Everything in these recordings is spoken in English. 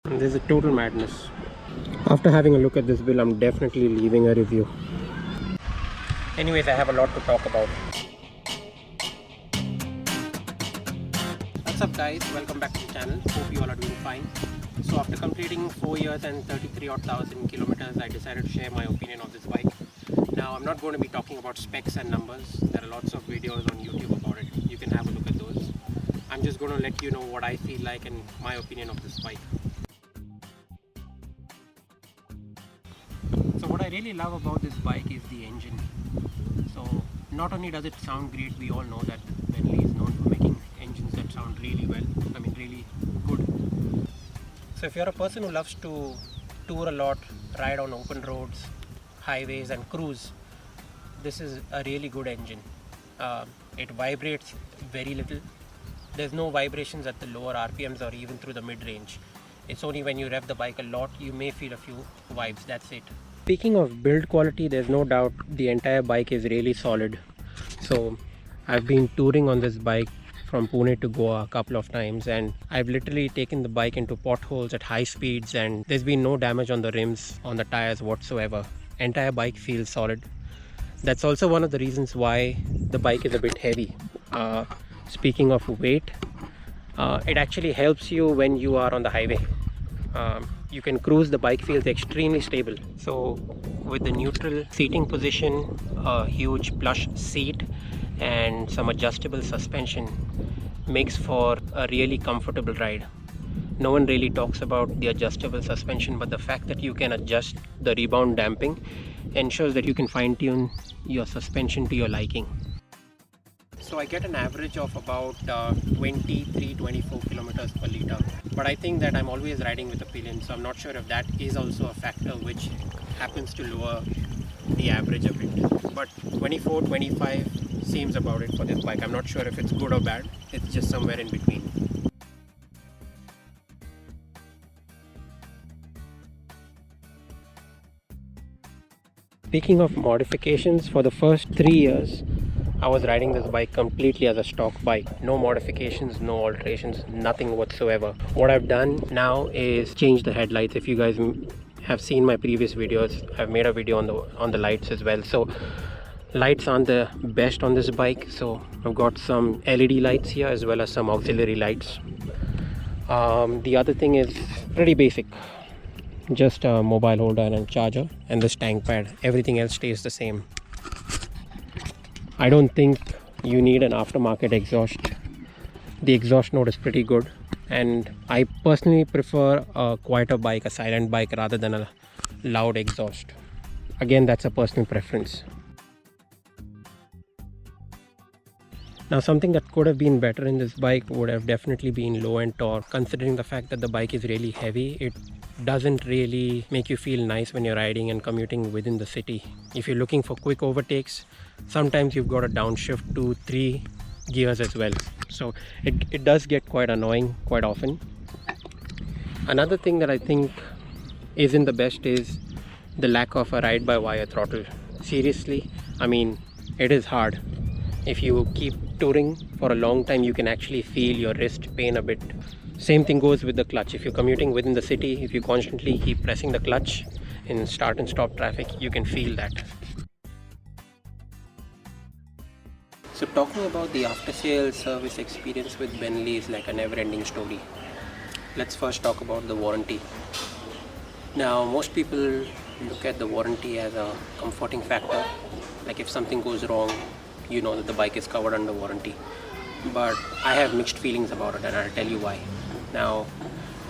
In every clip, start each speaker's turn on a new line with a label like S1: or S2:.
S1: This is total madness. After having a look at this bill, I'm definitely leaving a review. Anyways, I have a lot to talk about. What's up guys, welcome back to the channel. Hope you all are doing fine. So after completing 4 years and 33,000 kilometers, I decided to share my opinion of this bike. Now I'm not going to be talking about specs and numbers. There are lots of videos on YouTube about it. You can have a look at those. I'm just going to let you know what I feel like and my opinion of this bike. So what I really love about this bike is the engine. So not only does it sound great, we all know that Benelli is known for making engines that sound really well, really good. So if you're a person who loves to tour a lot, ride on open roads, highways and cruise, this is a really good engine. It vibrates very little. There's no vibrations at the lower RPMs or even through the mid-range. It's only when you rev the bike a lot, you may feel a few vibes, that's it. Speaking of build quality, there's no doubt the entire bike is really solid. So I've been touring on this bike from Pune to Goa a couple of times, and I've literally taken the bike into potholes at high speeds, and there's been no damage on the rims, on the tires whatsoever. Entire bike feels solid. That's also one of the reasons why the bike is a bit heavy. Speaking of weight, it actually helps you when you are on the highway. You can cruise, the bike feels extremely stable. So with the neutral seating position, a huge plush seat and some adjustable suspension makes for a really comfortable ride. No one really talks about the adjustable suspension, but the fact that you can adjust the rebound damping ensures that you can fine-tune your suspension to your liking. So I get an average of about 23-24 kilometers per liter, but I think that I'm always riding with a pillion, so I'm not sure if that is also a factor which happens to lower the average a bit. But 24-25 seems about it for this bike. I'm not sure if it's good or bad, it's just somewhere in between. Speaking of modifications, for the first 3 years I was riding this bike completely as a stock bike. No modifications, no alterations, nothing whatsoever. What I've done now is change the headlights. If you guys have seen my previous videos, I've made a video on the lights as well. So lights aren't the best on this bike, so I've got some LED lights here as well as some auxiliary lights. The other thing is pretty basic. Just a mobile holder and a charger and this tank pad. Everything else stays the same. I don't think you need an aftermarket exhaust. The exhaust note is pretty good, and I personally prefer a quieter bike, a silent bike, rather than a loud exhaust. Again, that's a personal preference. Now, something that could have been better in this bike would have definitely been low-end torque. Considering the fact that the bike is really heavy, it doesn't really make you feel nice when you're riding and commuting within the city. If you're looking for quick overtakes, sometimes you've got to downshift to 3 gears as well. So it does get quite annoying quite often. Another thing that I think isn't the best is the lack of a ride-by-wire throttle. Seriously, it is hard. If you keep touring for a long time, you can actually feel your wrist pain a bit. Same thing goes with the clutch. If you're commuting within the city, if you constantly keep pressing the clutch in start and stop traffic, you can feel that. So talking about the after-sales service experience with Benelli is like a never-ending story. Let's first talk about the warranty. Now, most people look at the warranty as a comforting factor. Like if something goes wrong, you know that the bike is covered under warranty. But I have mixed feelings about it, and I'll tell you why. Now,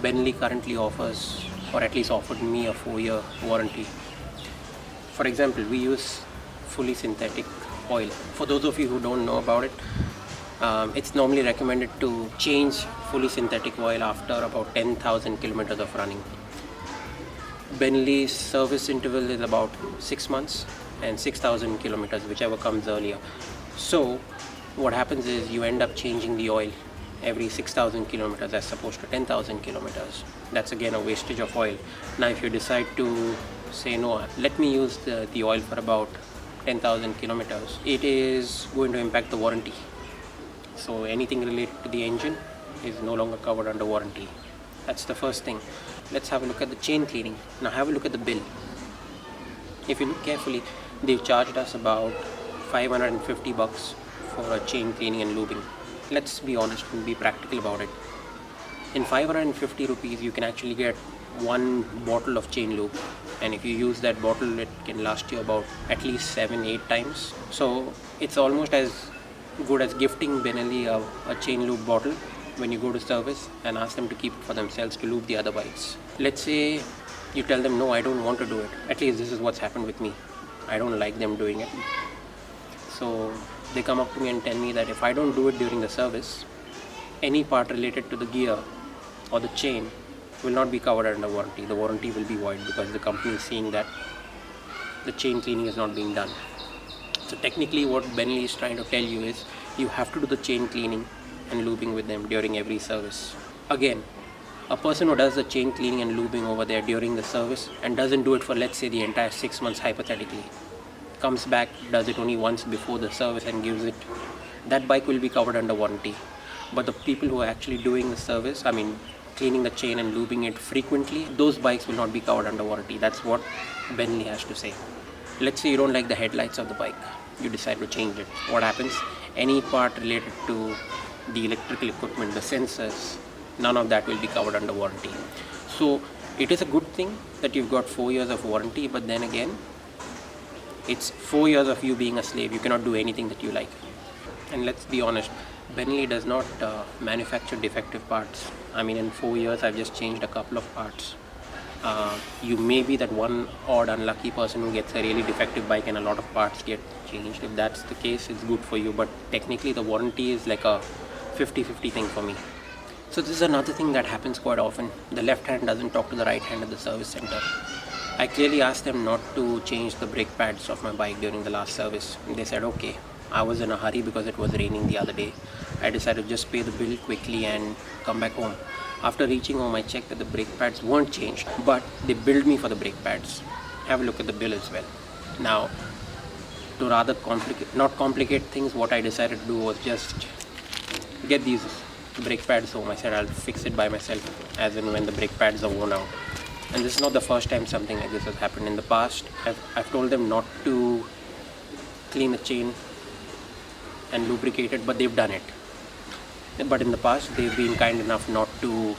S1: Benelli currently offers, or at least offered me, a 4-year warranty. For example, we use fully synthetic oil. For those of you who don't know about it, it's normally recommended to change fully synthetic oil after about 10,000 kilometers of running. Benelli's service interval is about 6 months and 6,000 kilometers, whichever comes earlier. So what happens is you end up changing the oil every 6,000 kilometers as opposed to 10,000 kilometers. That's again a wastage of oil. Now if you decide to say, no, let me use the oil for about 10,000 kilometers, it is going to impact the warranty. So anything related to the engine is no longer covered under warranty. That's the first thing. let's have a look at the chain cleaning. Now have a look at the bill. If you look carefully, they've charged us about 550 bucks for a chain cleaning and lubing. Let's be honest and be practical about it. In 550 rupees, you can actually get one bottle of chain lube, and if you use that bottle, it can last you about at least 7-8 times. So it's almost as good as gifting Benelli a chain lube bottle when you go to service and ask them to keep it for themselves to lube the other bikes. Let's say you tell them, no, I don't want to do it. At least this is what's happened with me. I don't like them doing it. So they come up to me and tell me that if I don't do it during the service, any part related to the gear or the chain will not be covered under warranty. The warranty will be void because the company is saying that the chain cleaning is not being done. So technically what Benelli is trying to tell you is you have to do the chain cleaning and lubing with them during every service. Again, a person who does the chain cleaning and lubing over there during the service and doesn't do it for, let's say, the entire 6 months hypothetically, comes back, does it only once before the service and gives it, that bike will be covered under warranty. But the people who are actually doing the service, cleaning the chain and lubing it frequently, those bikes will not be covered under warranty. That's what Benelli has to say. Let's say you don't like the headlights of the bike, you decide to change it. What happens? Any part related to the electrical equipment, the sensors, none of that will be covered under warranty. So it is a good thing that you've got 4 years of warranty, but then again, it's 4 years of you being a slave. You cannot do anything that you like. And let's be honest, Benelli does not manufacture defective parts. In 4 years I've just changed a couple of parts. You may be that one odd unlucky person who gets a really defective bike and a lot of parts get changed. If that's the case, it's good for you, but technically the warranty is like a 50-50 thing for me. So this is another thing that happens quite often. The left hand doesn't talk to the right hand at the service center. I clearly asked them not to change the brake pads of my bike during the last service. They said okay. I was in a hurry because it was raining the other day. I decided to just pay the bill quickly and come back home. After reaching home, I checked that the brake pads weren't changed, but they billed me for the brake pads. Have a look at the bill as well. Now, to rather not complicate things, what I decided to do was just get these brake pads home. I said I'll fix it by myself as in when the brake pads are worn out. And this is not the first time something like this has happened. In the past, I've told them not to clean the chain and lubricate it, but they've done it. But in the past, they've been kind enough not to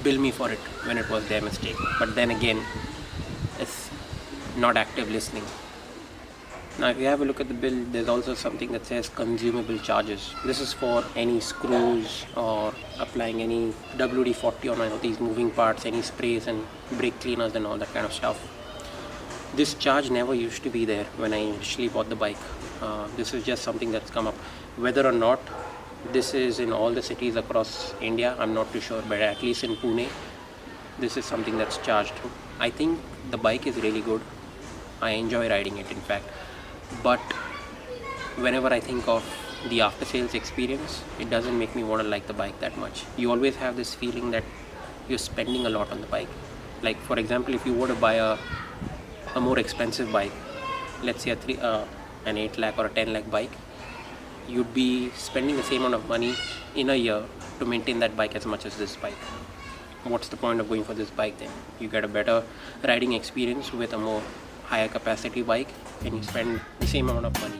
S1: bill me for it when it was their mistake. But then again, it's not active listening. Now if you have a look at the bill, there's also something that says consumable charges. This is for any screws or applying any WD-40 on any of these moving parts, any sprays and brake cleaners and all that kind of stuff. This charge never used to be there when I initially bought the bike. This is just something that's come up. Whether or not this is in all the cities across India, I'm not too sure, but at least in Pune, this is something that's charged. I think the bike is really good. I enjoy riding it, in fact. But whenever I think of the after sales experience, it doesn't make me want to like the bike that much. You always have this feeling that you're spending a lot on the bike. Like for example, if you were to buy a more expensive bike, let's say an 8 lakh or a 10 lakh bike, you'd be spending the same amount of money in a year to maintain that bike as much as this bike. What's the point of going for this bike then? You get a better riding experience with a more higher capacity bike and you spend the same amount of money.